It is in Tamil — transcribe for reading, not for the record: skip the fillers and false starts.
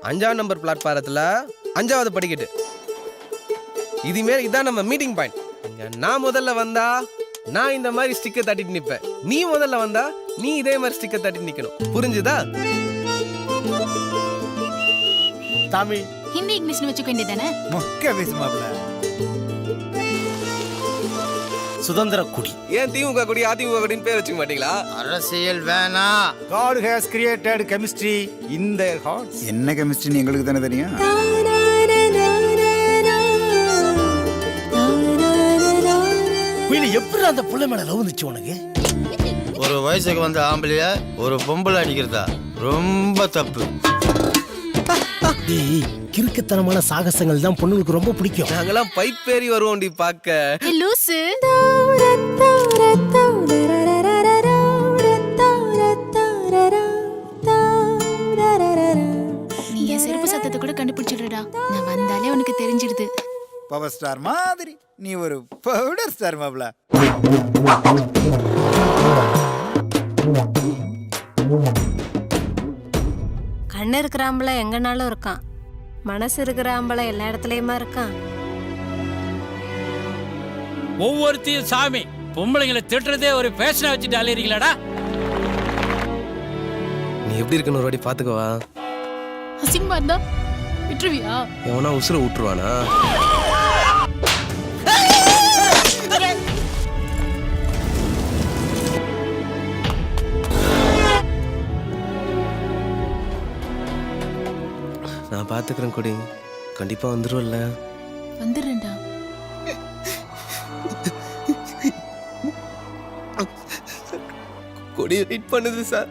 5ஆம் நம்பர் பிளாட்பாரத்தில் 5வது படிக்கட்டு. இதுமாரி இதான் நம்ம மீட்டிங் பாயிண்ட். இங்க நான் முதல்ல வந்தா நான் இந்த மாதிரி ஸ்டிக்கர் தட்டிட்டு நிற்பேன். நீ முதல்ல வந்தா நீ இதே மாதிரி ஸ்டிக்கர் தட்டிட்டு நிக்கணும். புரிஞ்சுதா? தமிழ் ஹிந்தி இங்கிலீஷ்னு வச்சுக்க வேண்டியதானே? மொக்க பேசுமாப்ல. சுதந்திர குடி. ஏன் திமுக கொடி அதிமுக கொடின்னு பேர் வச்சுக்க மாட்டீங்களா? அரசியல் வேணா. God has created chemistry in their hearts. என்ன கெமிஸ்ட்ரின்னு எங்களுக்கு தானே தெரியும். குயிலி எப்படி அந்த புள்ள மேல லவ் வந்துச்சு உனக்கு? ஒரு வயசுக்கு வந்த ஆம்பளைய ஒரு பொம்பளை அடிக்கிறதா ரொம்ப தப்பு. டேய், கிறுக்குத்தனமான சாகசங்கள் தான் பொண்ணுங்களுக்கு ரொம்ப பிடிக்கும். நாங்கெல்லாம் பைப் ஏறி வருவோம்டி பார்க்க. லூசு. நீ என் செருப்பு சத்தத்தை கூட கண்டுபிடிச்சிடுடா. நான் வந்தாலே உனக்கு தெரிஞ்சிடுது. பவர் ஸ்டார் மாதிரி நீ ஒரு பவுடர் ஸ்டார் மாப்ள. கண்ணு இருக்கிறாம்பள எங்கனாலும் இருக்கான், மனசு இருக்கிறாம்பள எல்லா இடத்துலயுமா இருக்கான். ஒவ்வொருத்தையும் சாமி பொம்பளைங்களை திட்டுறதே ஒரு பேஷனா வச்சுட்டு அலையறீங்களாடா. நீ எப்படி இருக்குன்னு ஒரு வாட்டி பாத்துக்கவா? அசிங்கமா இருந்தா விட்டுருவியா? எவனா உசுர விட்டுருவானா? நான் பாத்துக்கிறேன் கொடி. கண்டிப்பா வந்துருவல்ல? வந்துடுறேன்டா. கொடி வெயிட் பண்ணுது சார்.